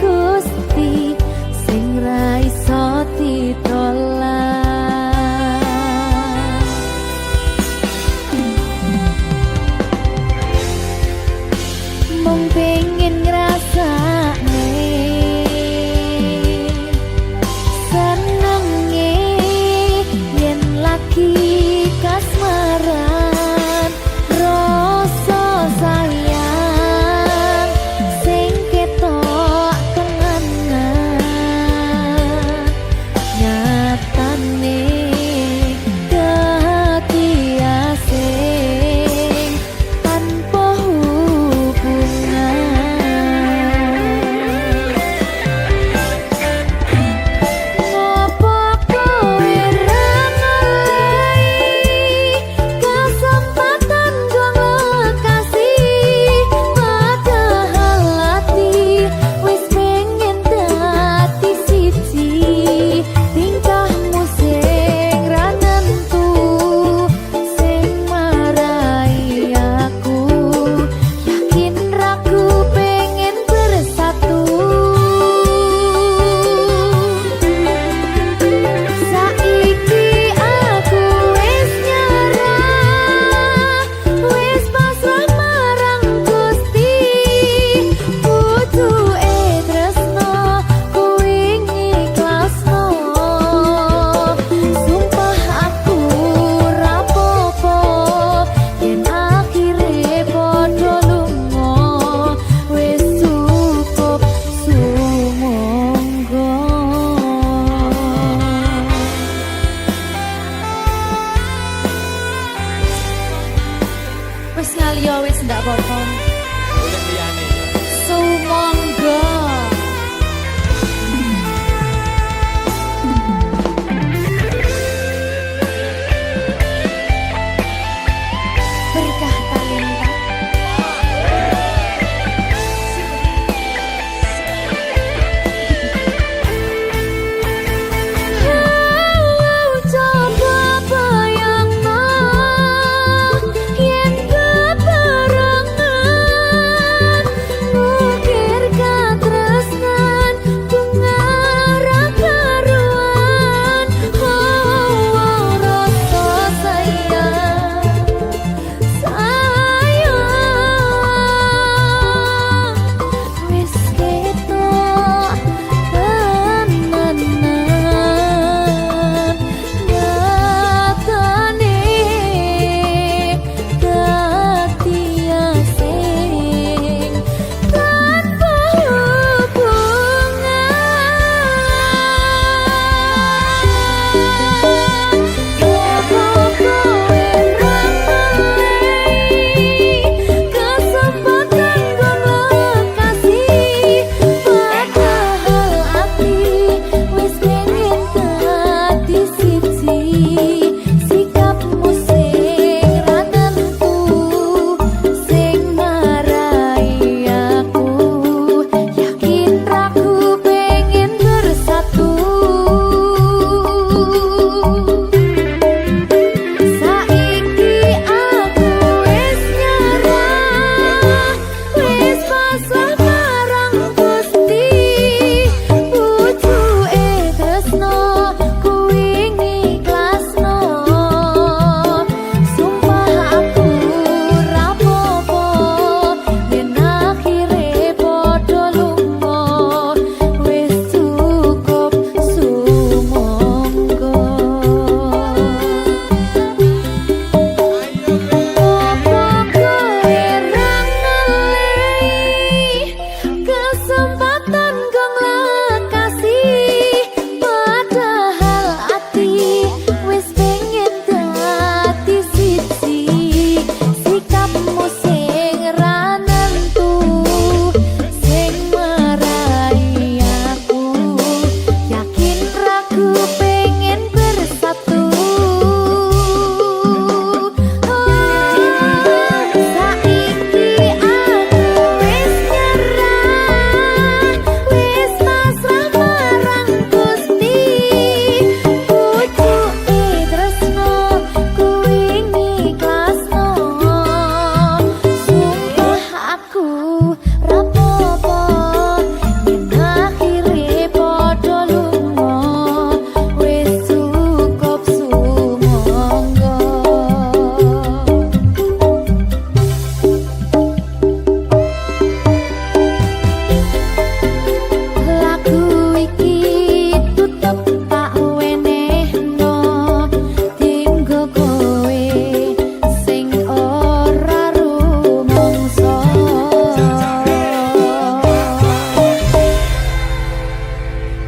Gusti sing ra iso ditolak. Mung pengen ngrasakne senenge yen lagi kasmaran, rasa sayang sing ketok kenangan.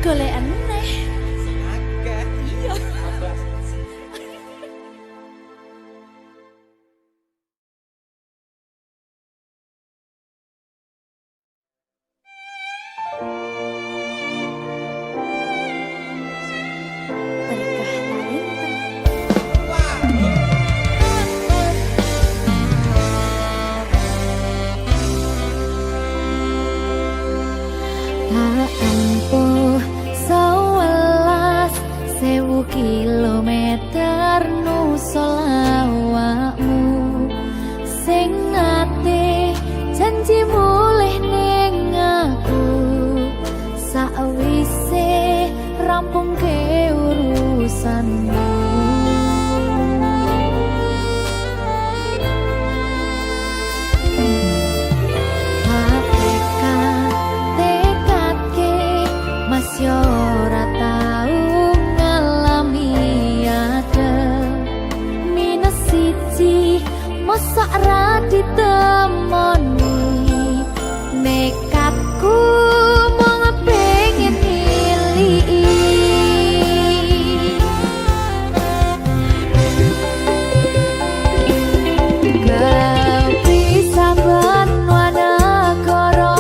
Golekan neh. Akeh. Iya. Berkah talenta. Tak ampuh 11.000 kilometer nusolawakmu sing ate janji mulih ning aku sakwise rampung ke urusanmu. Masih ora tau ngalami ada minus siji mosok ra ditemoni nekatku mau ngepengin ilih gak bisa benwanagara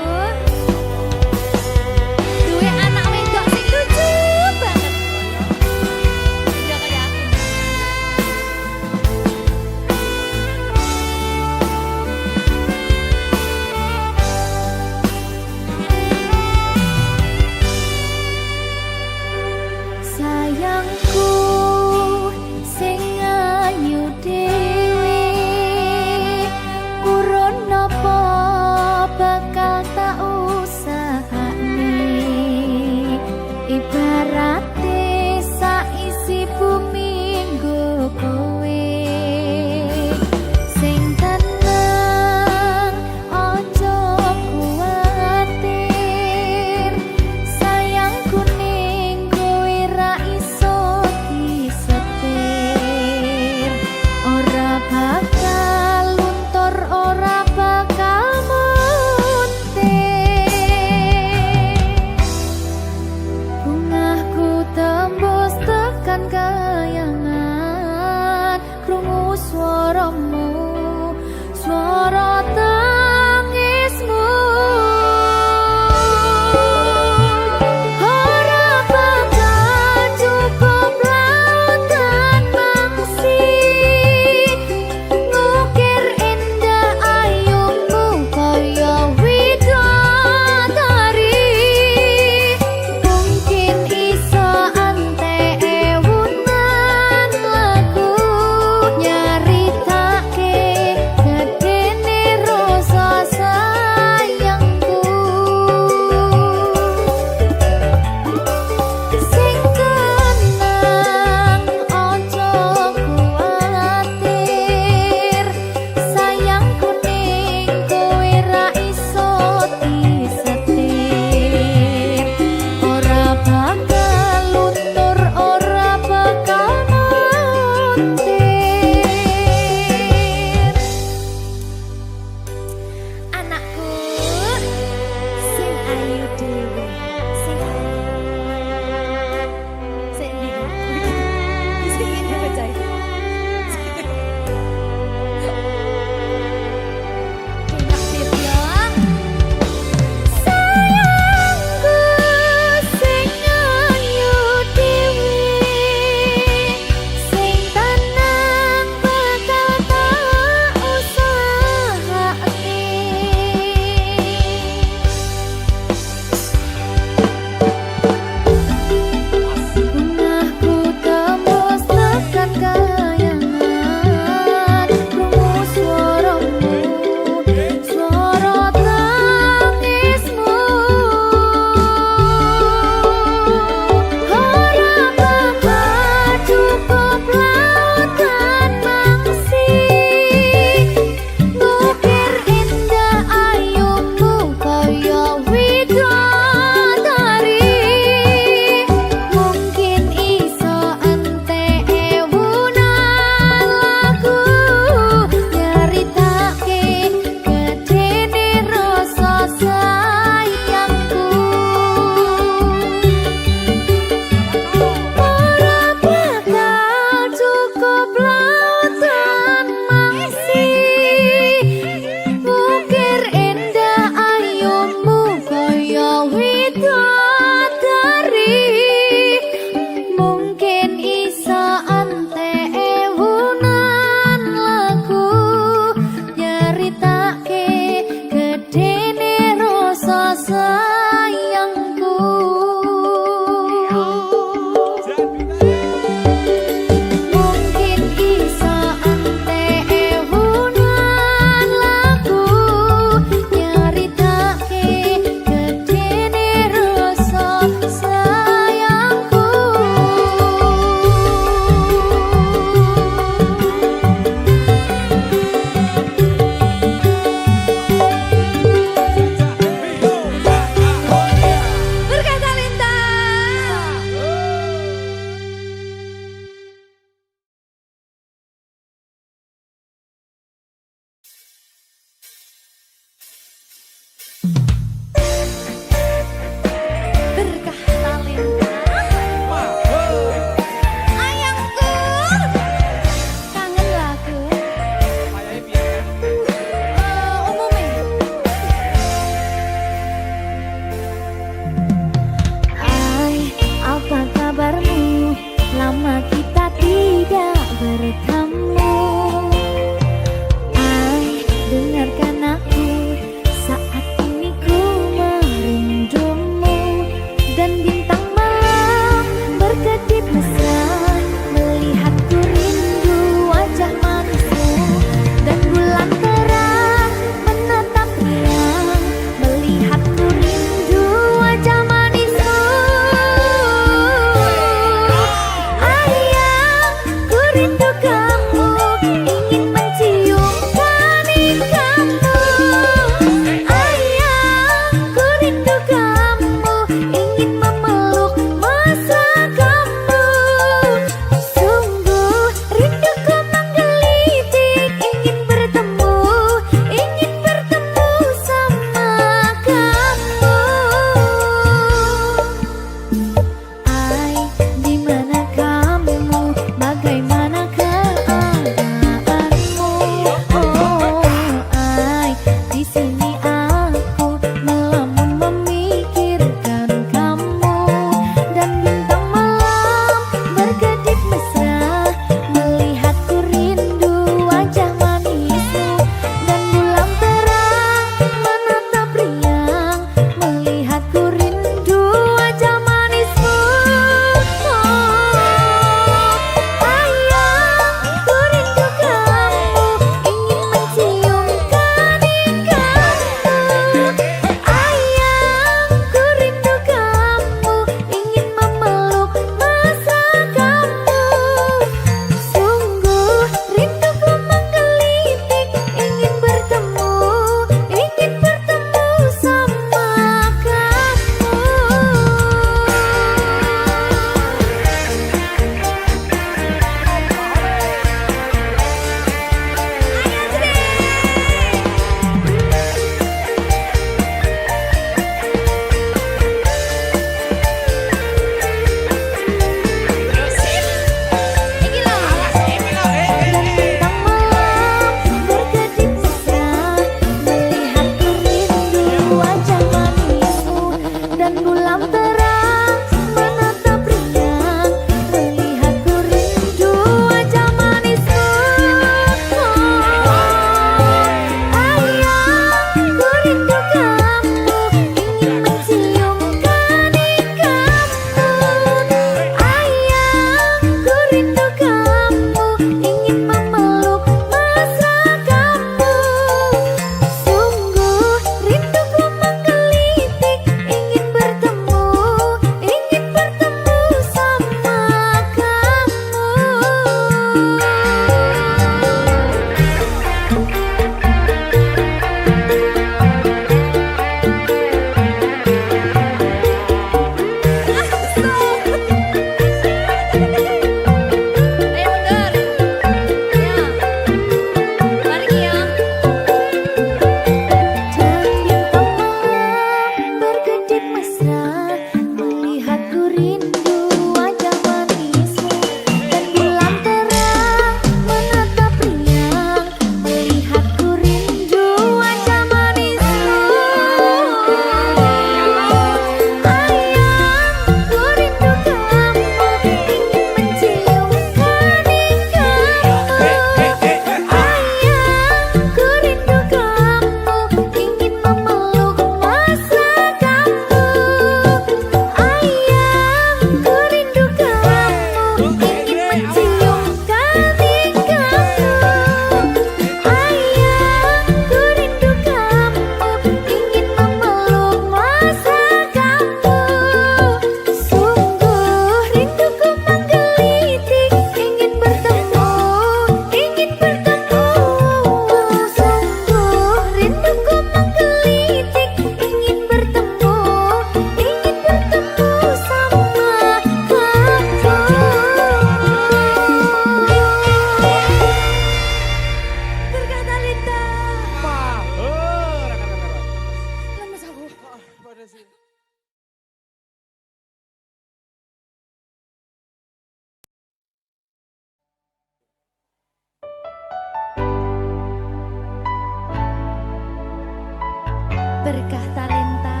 berkah talenta.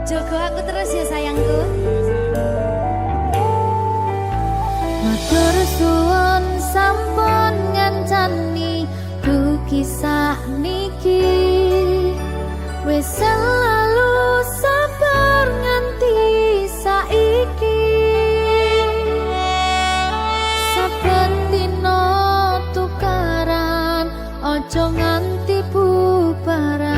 Jogo aku terus ya sayangku. Matur suwun sampun ngancani kisah niki wis selalu sabar nganti saiki. Saben dina tukaran ojo nganti bubaran.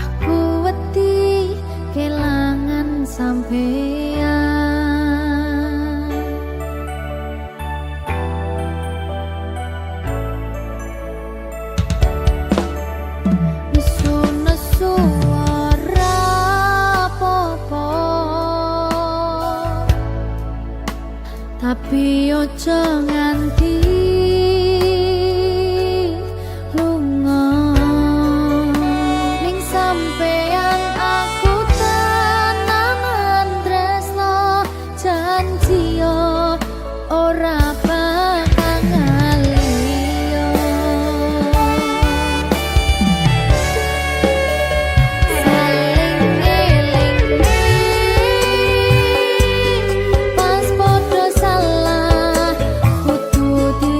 Aku wedi kelangan sampeyan. Tapi ojo nganti lunga ning sampeyan aku tenanan tresno janji yo ora bakal ngaliyo. Saling ngeling pas podo salah kudu di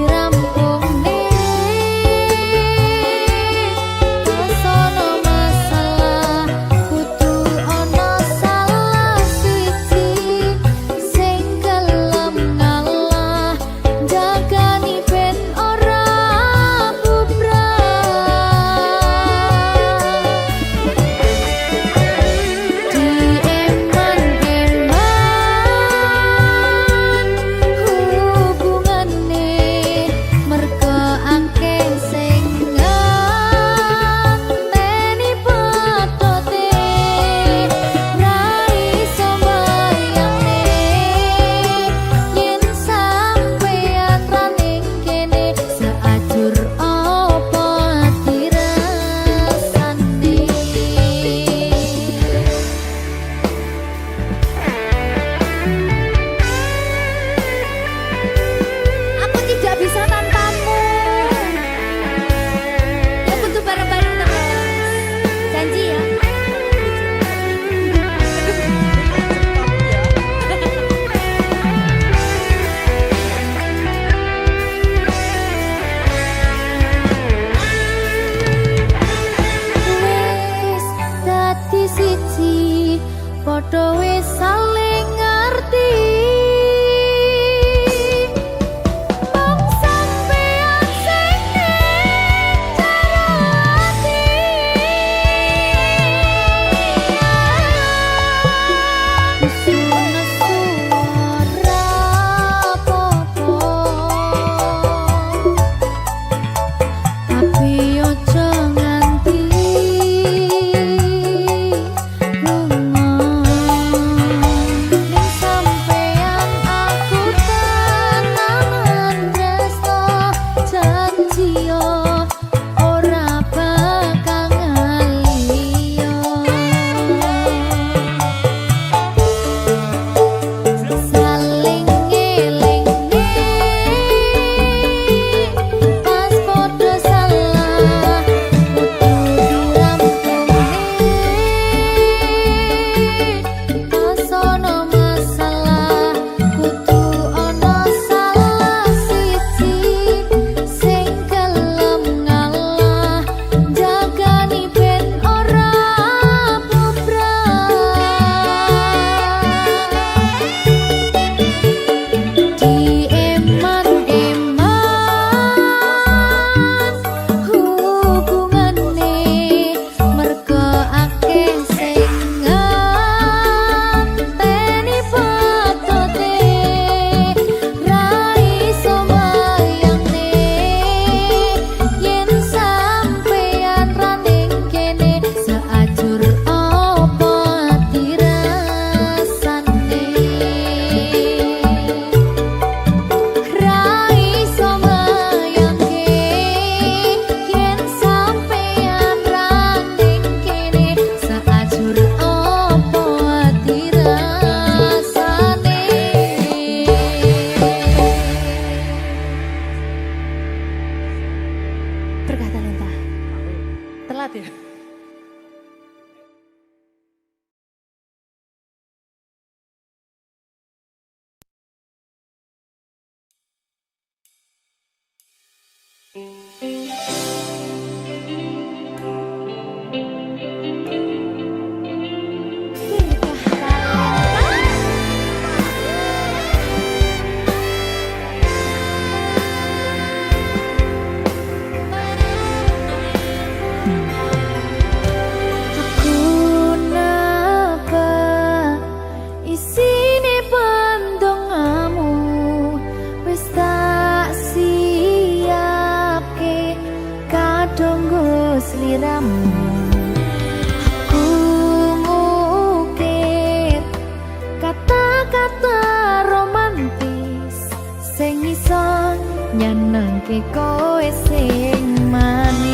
nyenengke kowe sing manis.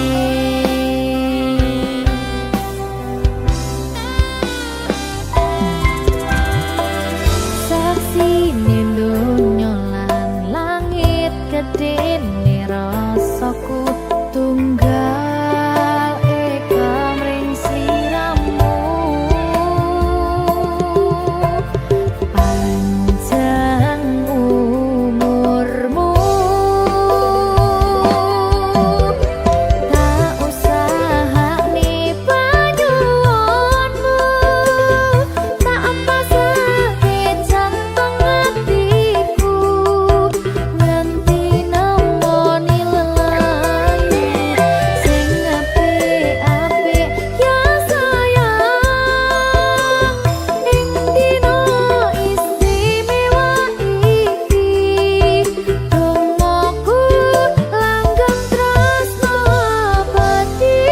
Saksine donya lan langit gedene rasaku tunggal eka mring sliramu. Panjang umurmu, tak usahane panyuwunmu, tak pasake jantung atiku, nganti nemoni lelayu sing apik-apik ya sayang. Ing dina istimewa iki dongaku langgeng tresno abadi.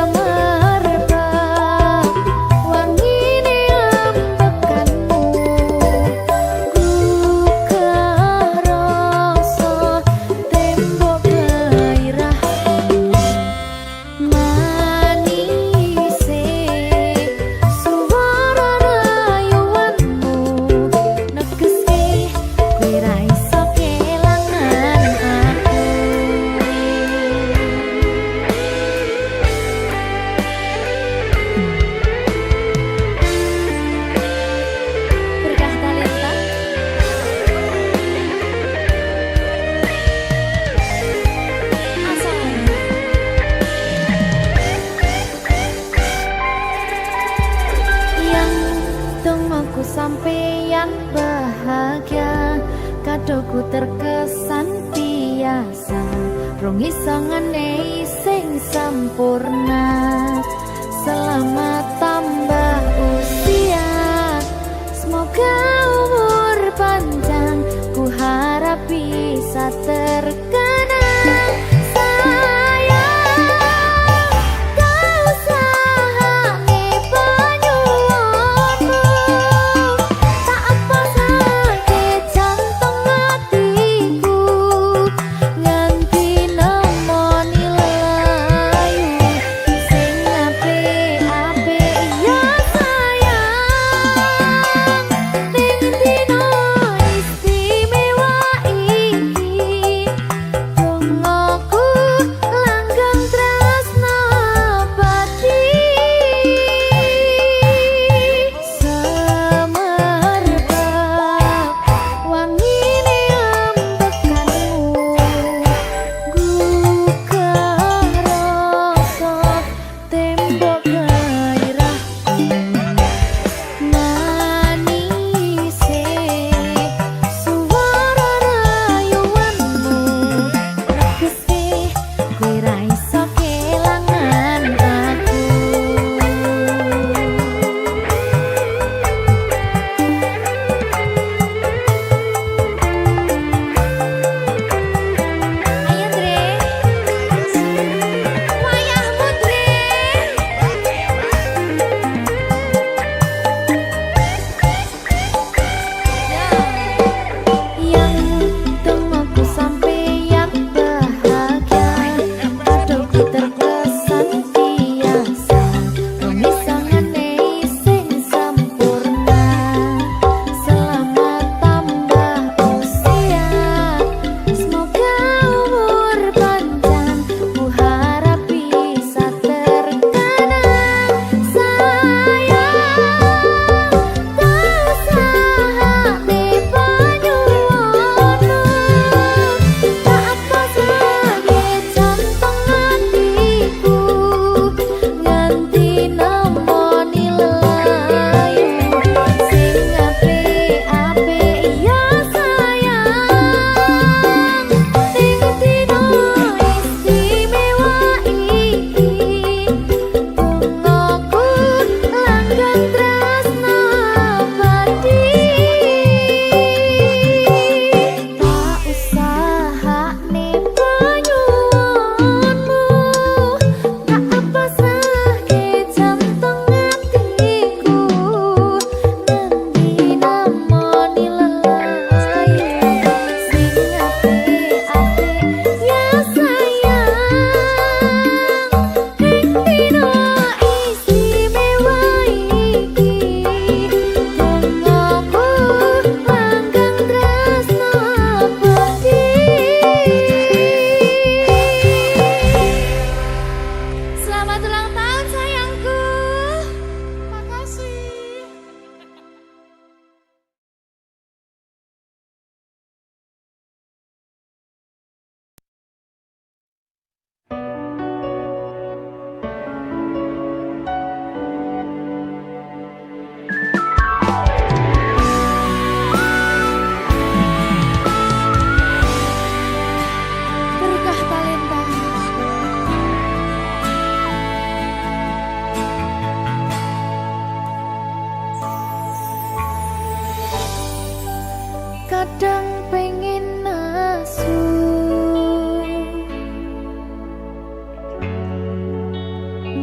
Samarba wangine ambekanmu, gugah rasa tembok gairahmu. Manise suara rayuanmu negeske kowe ra iso kelangan aku. Berkah talenta asal yang dongaku sampeyan bahagia, kadoku terkesan biasa, rong iso ngenehi sing sempurna. Selamat tambah usia, semoga umur panjang, ku harap bisa terkenang. Sayang, tak usahane panyuwunmu, tak pasake jantung atiku, nganti nemoni lelayu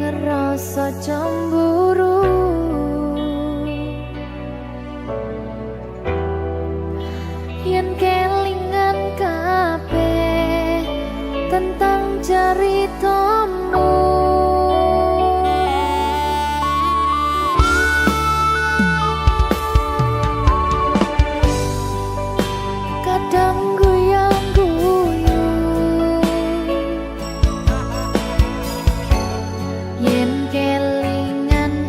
ngerasa cemburu. Yen kelingan kabeh tentang ceritamu, kadang guyang-guyu yen kelingan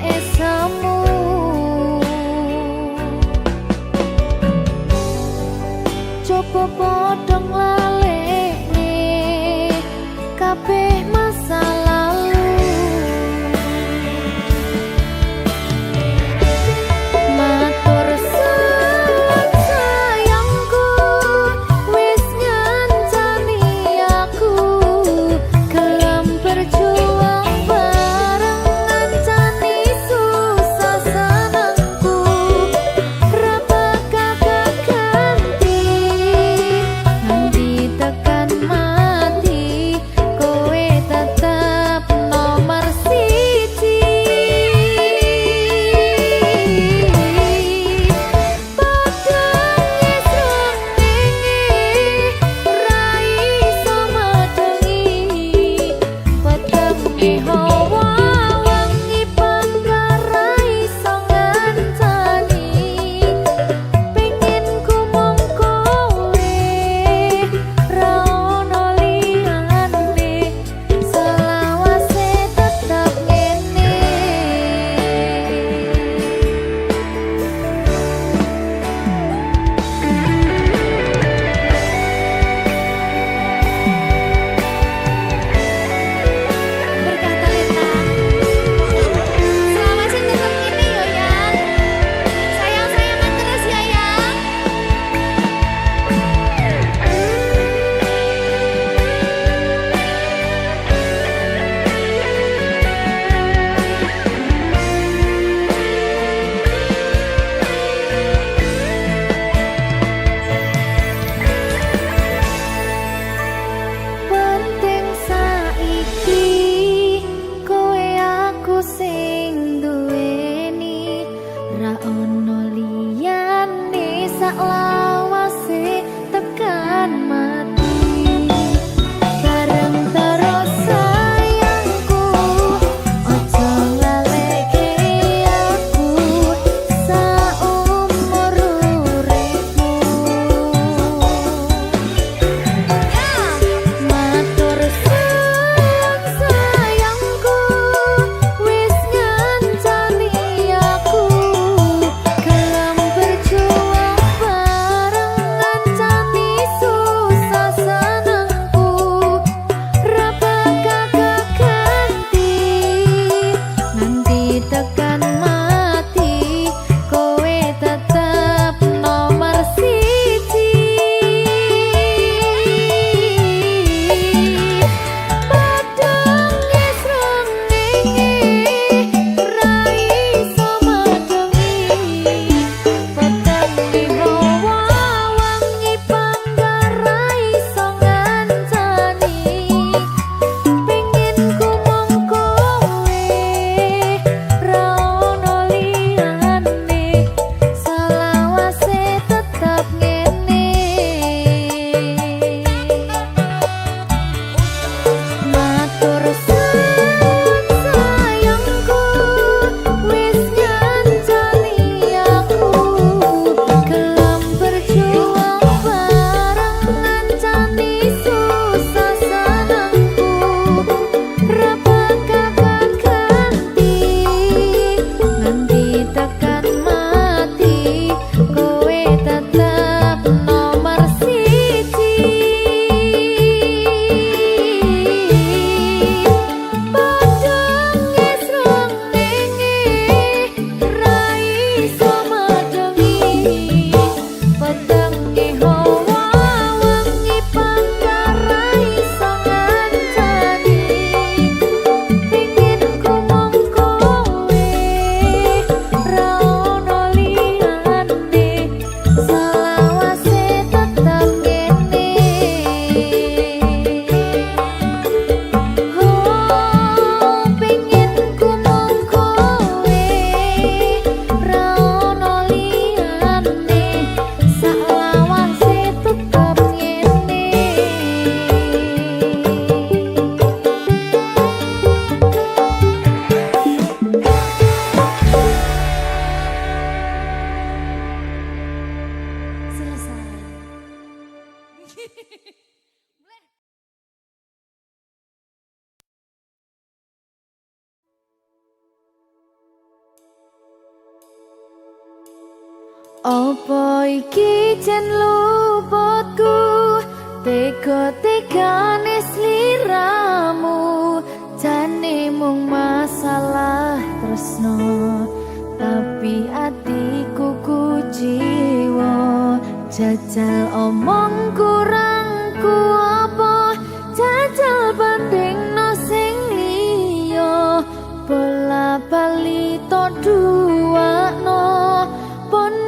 Apa iki jen luputku, tega-tegane sliramu, jane mung masalah tresno, tapi atiku ku jiwa. Jajal omong kurangku apa, jajal bandingno sing liya, bola bali to duwakno.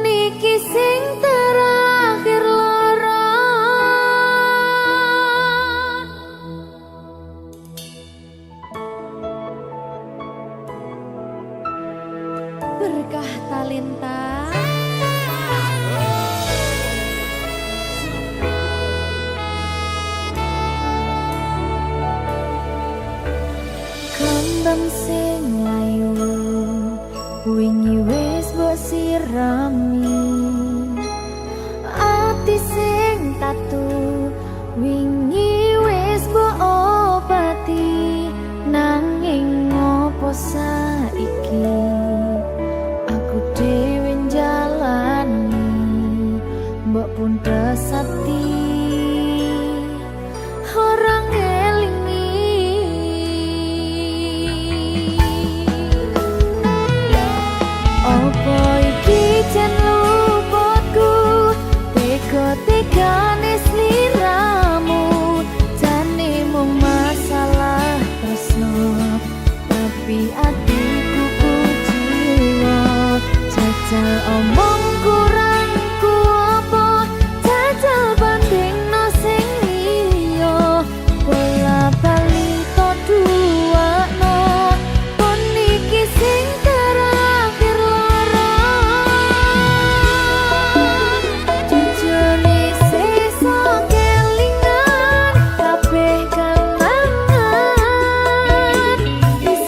Niki sing terakhir lara, berkah talenta. Kembang sing layu wingi wis mbok sirami, ati sing tatu wingi wis mbok obati, nanging ngopo saiki aku dhewe njalani mbok puntes ati orang ngelingi. Apa iki jen luputku, tega-tegane sliramu, jane mung masalah tresno, tapi atiku ku jiwa. Jajal omong kurangku apa, jajal bandingno sing liya, bola bali to duwakno, pon iki sing terakhir lara. Jujur sesuk kelingan kabeh kenangan,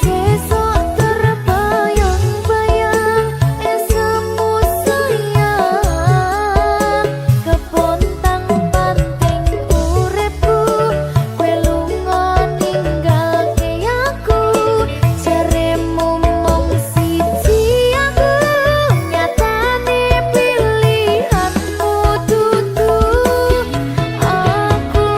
sesuk terbayang-bayang esemu sayang, kepontang panting uripku, kowe lunga ninggalke aku, jaremu mung siji aku, nyatane pilihanmu dudu aku.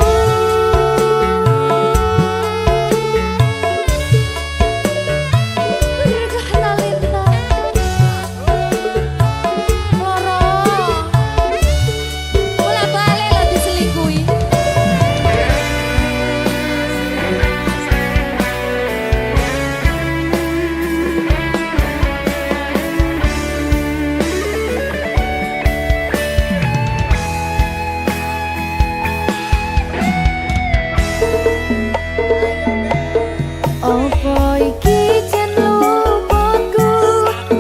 Berkah talenta loro, bola balik lah diselingkuhi. Apa iki jen luputku,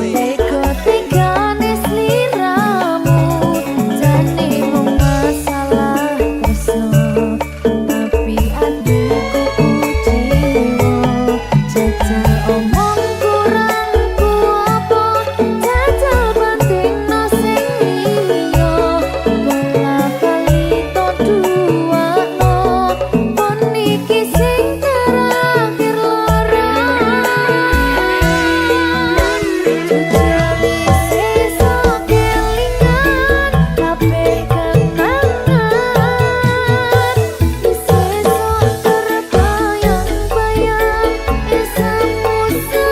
tega-tegane sliramu, jane mung masalah tresno, tapi atiku ku jiwa. Jajal omong kurangku apa, jajal bandingno sing liya, bola bali to duwakno, pon iki sing terakhir lara. Jujur sesuk kelingan kabeh kenangan, sesuk terbayang-bayang esemu sayang.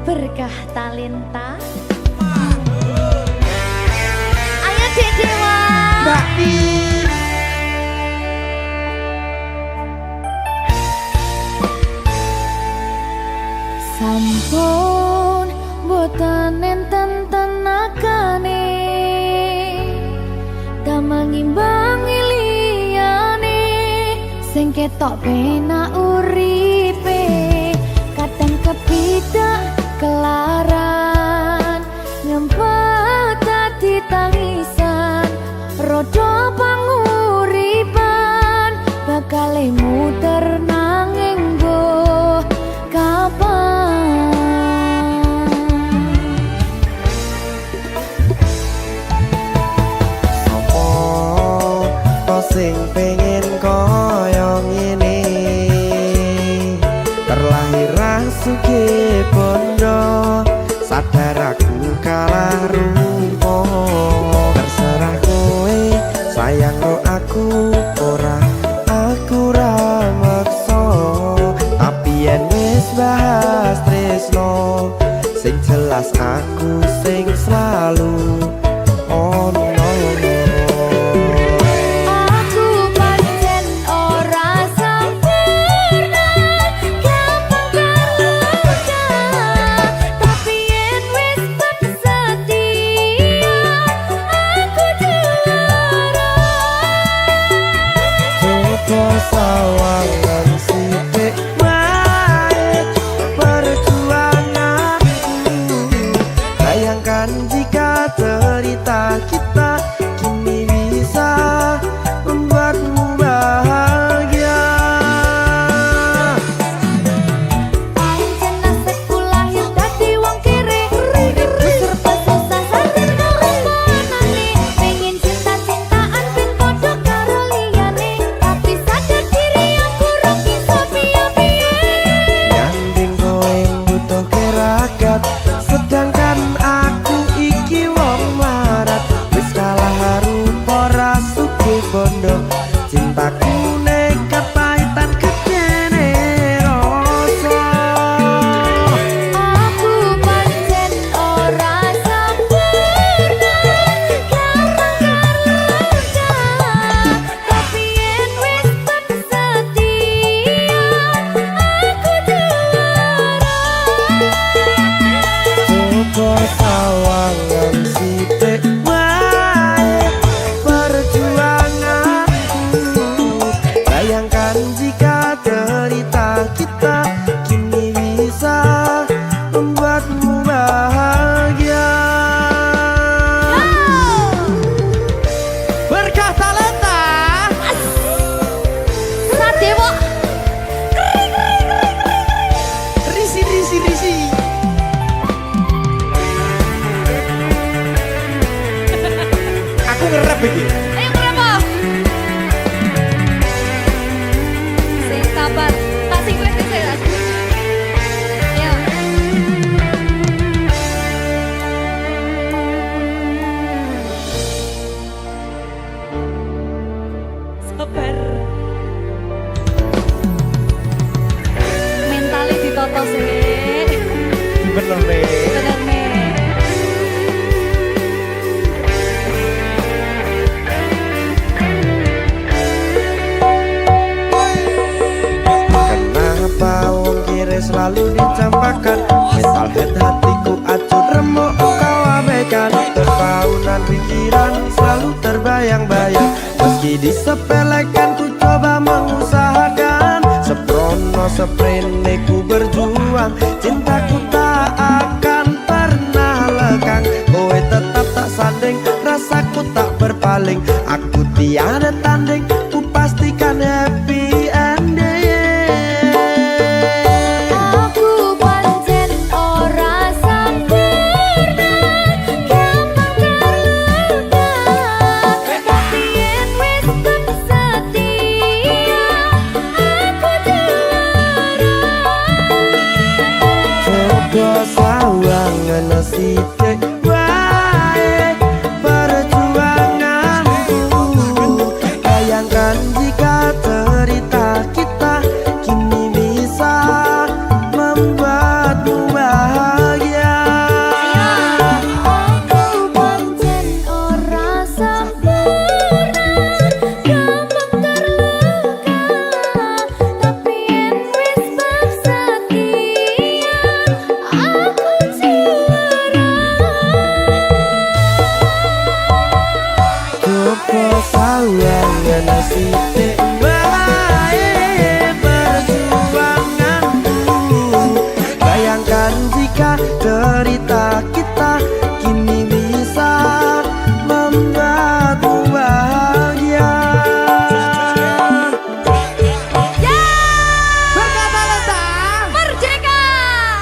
Berkah Talenta. Ayo Dek Dewa. Mbak Pi. Sampun boten enten tenagane damang imbangi liyane sing ketok penak uripe kadang kepidak kelaran nyempet dadi tangisan rodo panguripan bakal muter nanging go kapan Sopo to sing pengen koyo ngene terlahir sugih bondo sadar aku kalah rumpo terserah kowe sayang ro aku ora aku ra maksa tapi yen wis bahas tresno sing jelas aku sing selalu ono aku nge-rap iki. Ayo kenapa? Sing sabar. Kasih gue saya. Ayo. Sabar. Mentalnya ditoto sih. Bener nih. Bener nih. Kenapa wong kiri selalu dicampakkan? Mental head hatiku acuh remuk kau abaikan. Terpaunan pikiran selalu terbayang-bayang. Meski disepelekan ku coba mengusahakan. Seprono seprene ku berjuang. Cintaku tak akan pernah lekang. Kowe tetap tak sanding, rasaku tak berpaling. Aku tiada tanding, ku pastikan happy ending. Aku pancen ora sempurna, gampang terluka. Tapi yen wis bersedia, aku juara. Coba sawang ngene sithik wae perjuanganku. Bayangkan jika cerita kita kini bisa membuatmu bahagia. Aku pancen ora sempurna, gampang terluka. Tapi yen wis bersedia, aku juara. Coba sawang ngene sithik wae perjuanganku. Bayangkan jika cerita kita kini bisa membuatmu bahagia. Ya, Berkata leta merdeka.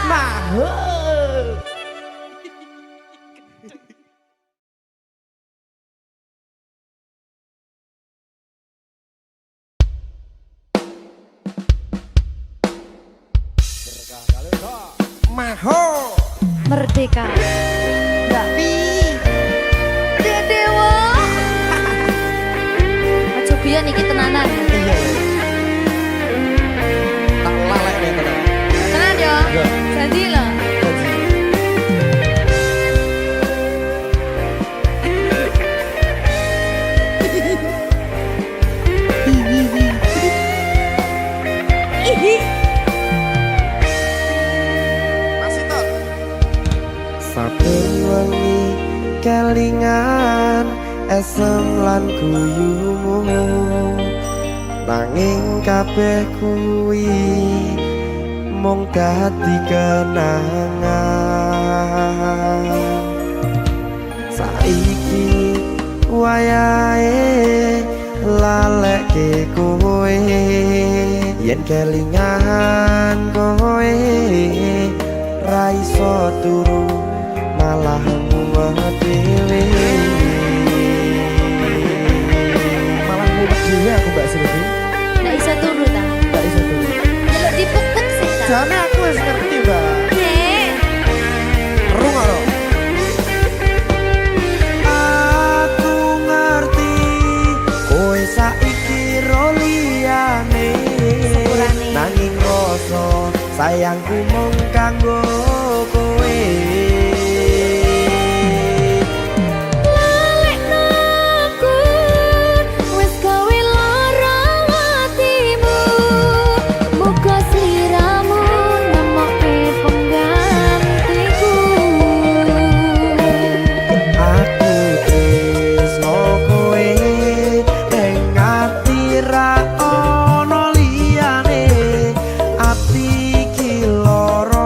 mahal. Mahal. Merdeka. Tapi Dewa. Aja biyen iki tenanan. Iya. Tak lalek nih tenan. Tenan yo. Iya. Jadi lho. Masih tot. Saben wengi kelingan esem lan guyumu. Nanging kabeh kuwi mung dadi kenangan. Saiki wayahe lalekke kowe, yen kelingan kowe ra iso turu malah mumet dhewe. Malah mumet dhewe aku Mbak Silvi. Nggak bisa turu ta. Gak iso turu. Delok dipukuk sih ta. Jane aku wis ngerti, Mbak. Nek. Rungokno. Aku ngerti kowe saiki ro liyane. Sepurane. Nanging rasa sayangku mung kanggo kowe. Lalekno aku, wis gawe lara atimu. Muga sliramu nemokke penggantiku. Aku tresno kowe ning ati ra ono liyane. Ati iki lara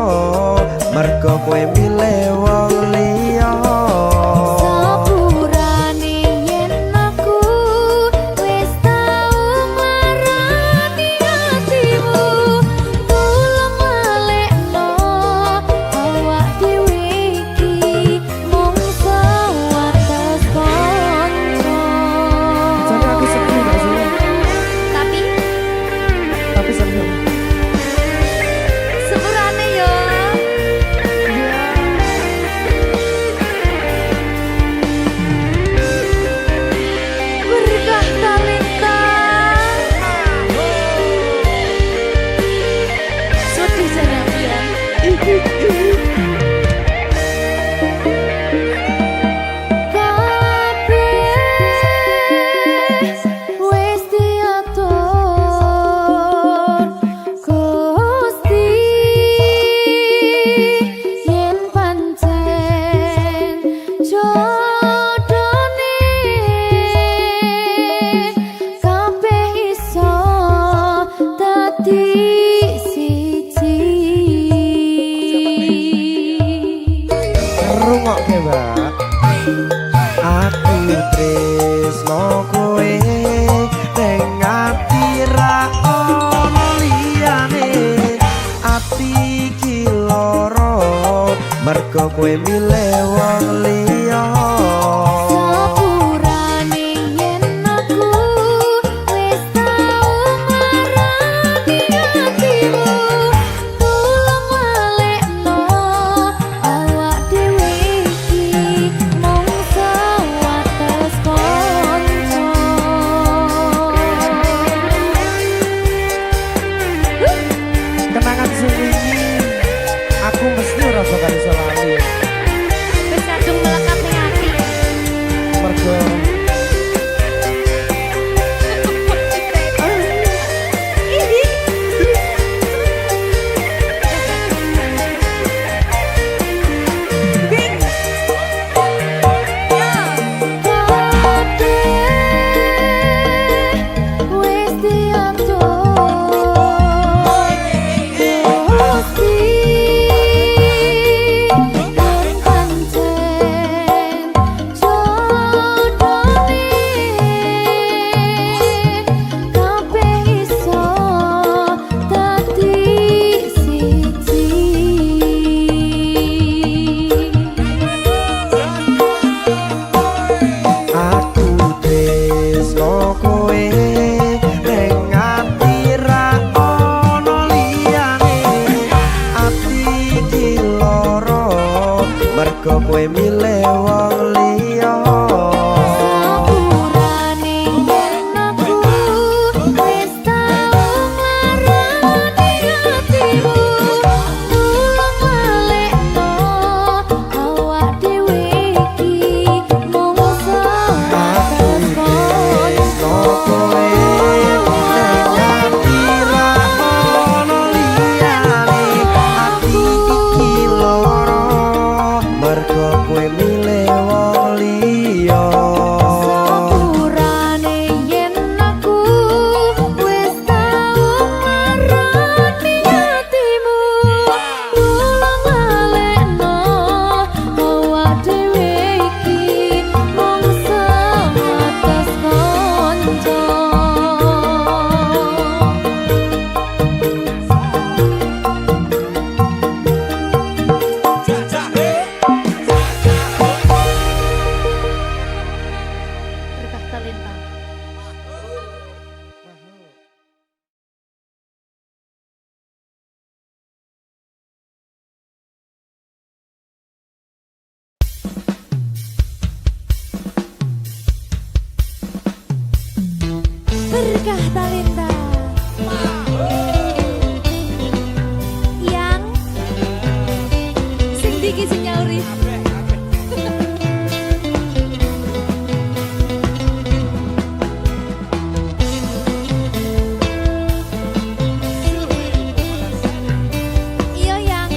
Aku tresno kowe ning ati ra ono liyane ati iki lara mergo kowe milih wong liya Sepurane yen aku wis tau marani atimu tulung walekno awak dhewe iki mung sewates kanca kenangan sing wingi aku mesti ora bakal iso lali wis kadung melekat ning ati mergo wis diatur Gusti lan pancen jodone kabeh iso dadi siji aku tresno kowe ning ati ra ono liyane ati iki lara mergo kowe milih wong liya Sepurane yen aku wis tau marani atimu tulung walekno awak dhewe iki mung sewates tresno kowe ning ati ra ono liyane ati iki lara mergo kowe milih wong liya Sepurane yen aku wis tau marani atimu tulung walekno awak dhewe iki mung sewates kanca berkah talenta berkah talenta yang sing diki sing nyauri iya yang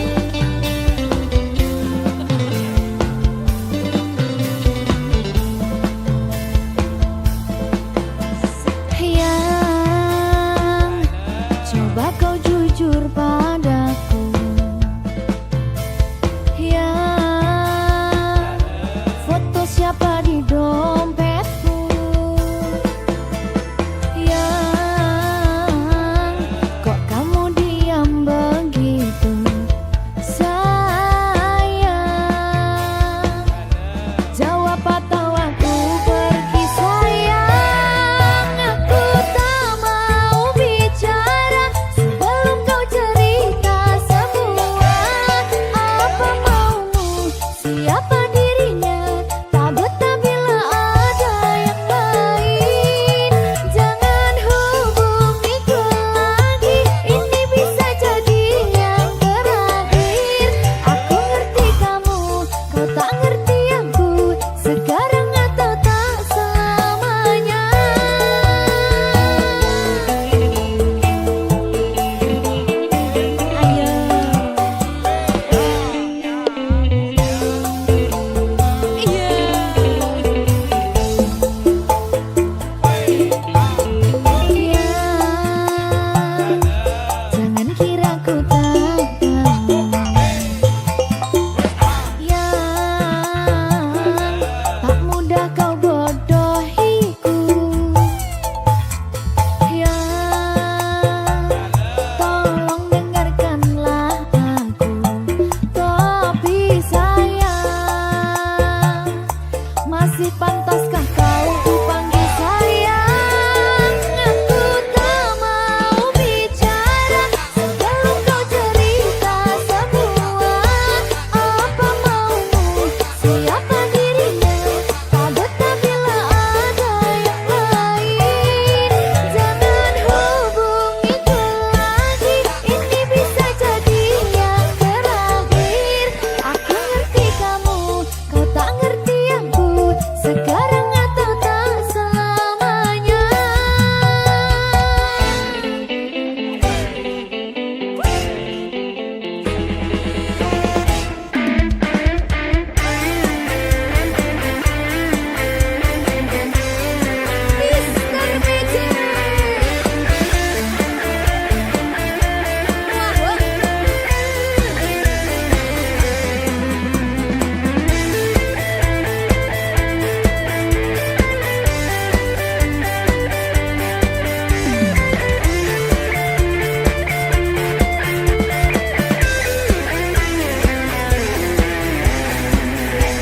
yang pantaskah kau kupanggil sayang? Aku tak mau bicara sebelum kau cerita semua. Apa maumu, siapa dirinya? Tak betah bila ada yang lain. Jangan hubungiku lagi, ini bisa jadi yang terakhir. Aku ngerti kamu, kau tak ngerti aku. Sekarang atau tak selamanya. Mr. Magic.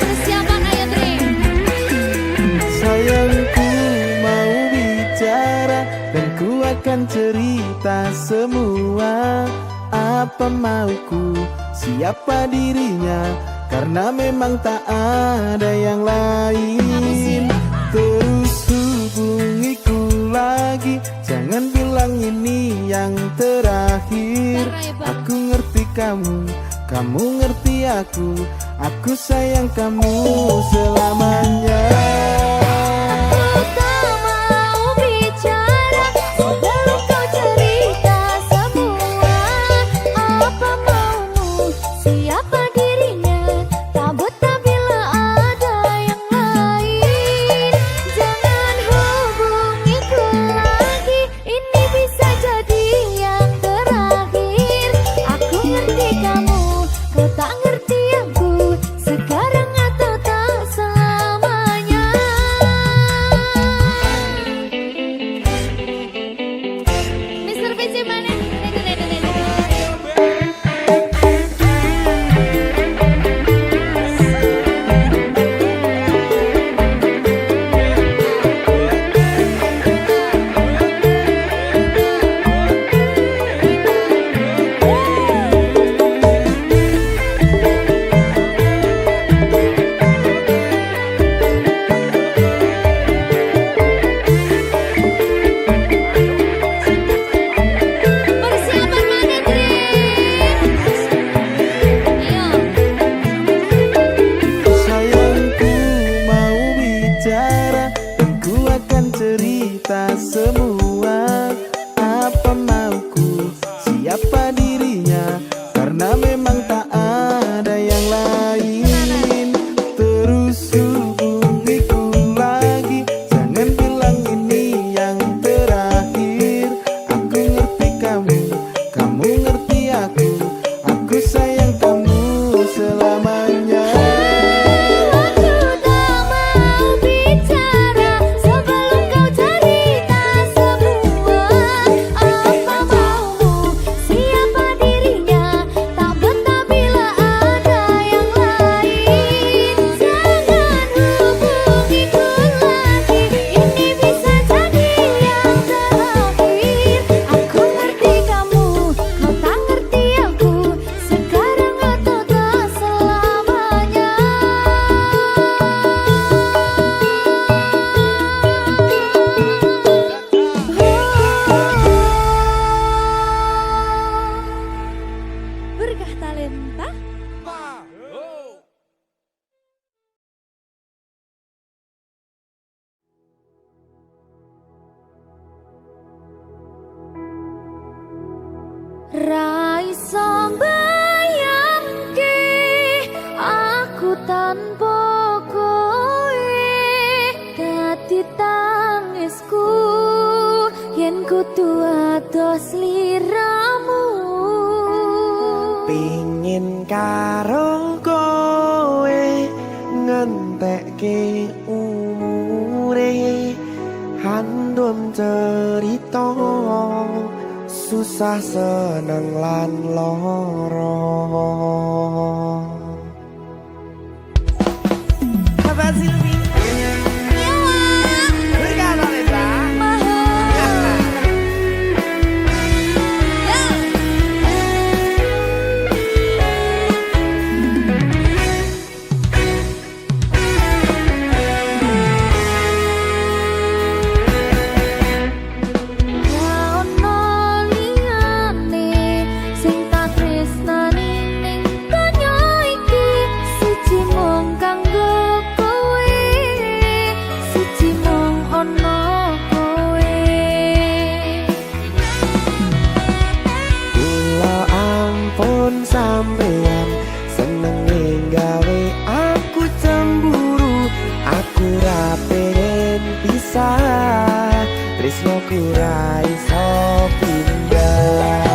Persiapan ayo Dre. Sayangku mau bicara dan ku akan cerita semua. Apa mauku, siapa dirinya, karena memang tak ada yang lain. Terus hubungiku lagi, jangan bilang ini yang terakhir. Aku ngerti kamu, kamu ngerti aku sayang kamu selamanya. Aku tak mau bicara sebelum kau cerita semua. Apa maumu, siapa dirinya? Tak betah bila ada yang lain. Jangan hubungiku lagi, ini bisa jadi yang terakhir. Aku ngerti kamu, kau tak ngerti aku. Sekarang atau tak selamanya. Mr. PC mana? Persiapan mana Dre? Ayo. Sayangku mau bicara dan ku akan cerita semua. Apa mauku, siapa dirinya, karena memang tak ada yang lain. Terus hubungiku lagi, jangan bilang ini yang terakhir. Aku ngerti kamu, kamu ngerti aku sayang kamu selamanya. Aku tak mau bicara sebelum kau cerita semua. Apa maumu, siapa dirinya? Tak betah bila ada yang lain. Jangan hubungiku lagi, ini bisa jadi yang terakhir. Aku ngerti kamu, kau tak ngerti aku. Sekarang atau tak selamanya. Berkah talenta. Raiso bayangke aku tanpa kowe, dadi tangisku yen kudu ados liramu. Pingin karo kowe ngentekke umure, handum cerita susah seneng lan loro. Bapak Silvi. ra pengen pisah, tresnoku ra iso pindah.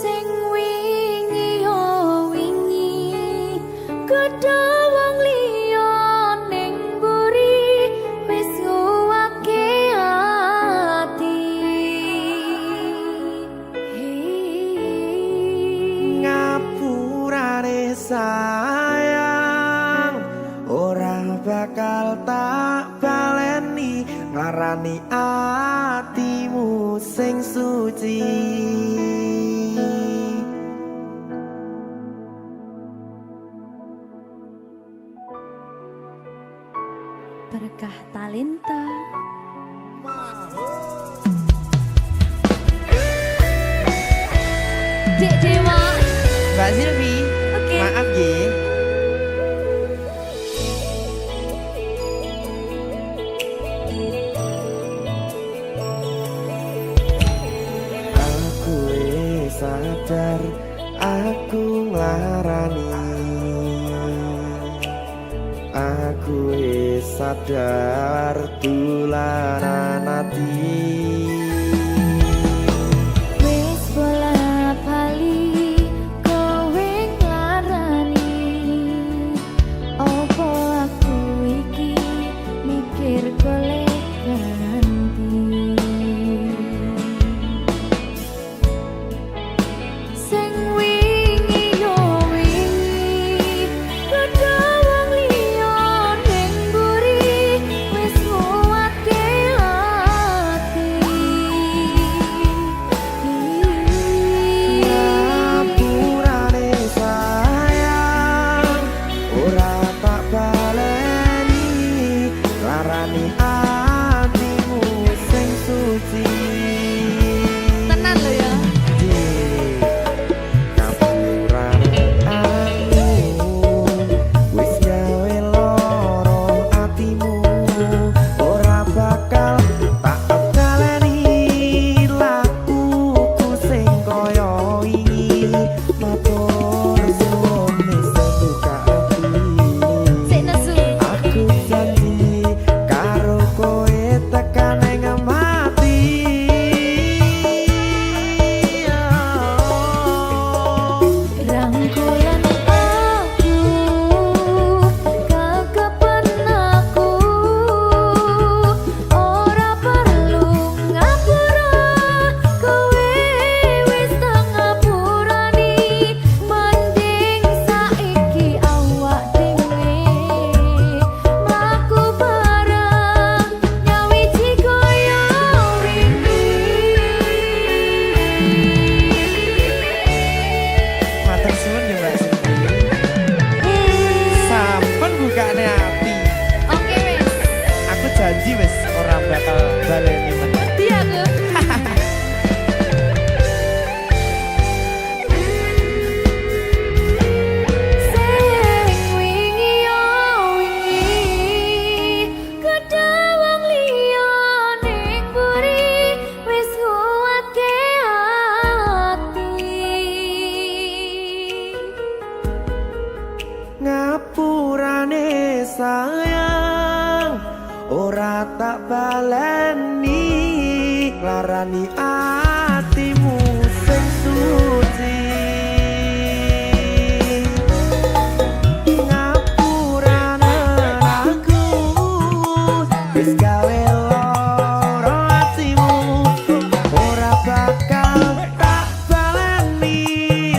Sing wingi yo wingi, gedhe wong bakal tak baleni ngarani atimu sing suci. Berkah talenta. Dek Dewa. Mbak Silvi, Oke. maaf ye. Aku sadar aku nglarani. Aku sadar tularan ati. Wis bola bali kowe nglarani. Opo aku iki mikir golek ganti. Sing wingi yo wingi padha wong liya ning mburi wis nguwatke ati. Ngapurane sayang ora tak baleni larani atimu sing suci. Tenan lho ya. Ngapurane aku wis gawe loro atimu ora bakal tak baleni lakuku sing kaya wingi matur suwun sing buka ati. Sik nesu. Aku janji karo kowe tekan ing mati. Rangkulan aku, kekepen aku, ora perlu ngapura, kowe wis tak ngapurani, mending saiki awak dhewe mlaku bareng nyawiji koyo wingi. Matur suwun ya Mbak Silvi. Sampun bukane ati. Oke wis, Aku janji wis ora bakal baleni meneh. ngerti aku. Sing wingi yo wingi kedha wong liya ning mburi wis nguwatke ati. Ngapurane sayang ora tak baleni larani atimu sing suci. Ngapurane aku wis gawe loro atimu ora bakal tak baleni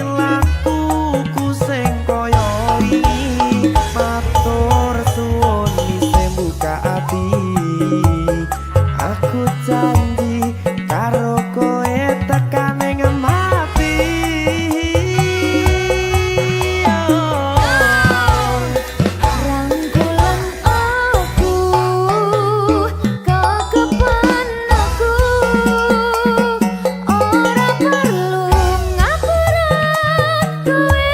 lakuku sing kaya wingi matur suwun sing buka ati. Aku janji karo kowe tekan ing mati. Rangkulan aku, kekepan aku, ora perlu ngapura, kowe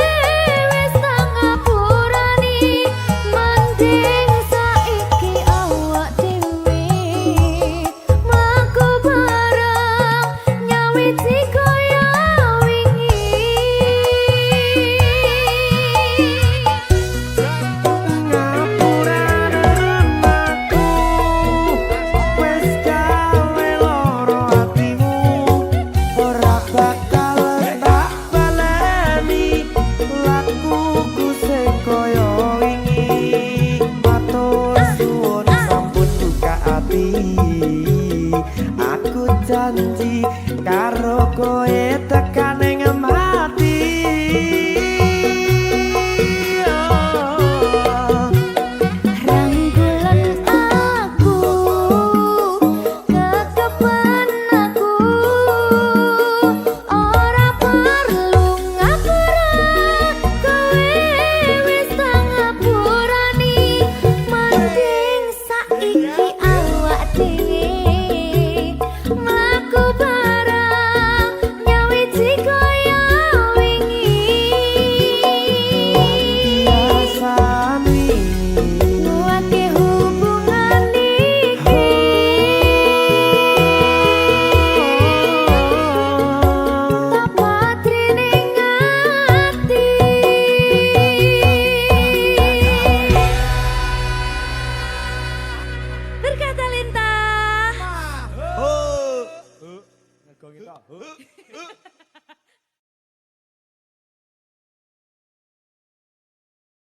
wis tak ngapurani, mending saiki awak dhewe mlaku bareng nyawiji koyo wingi. Ngapurane aku wis gawe loro atimu ora bakal tak baleni lakuku sing kaya wingi matur suwun sampun buka ati. Aku janji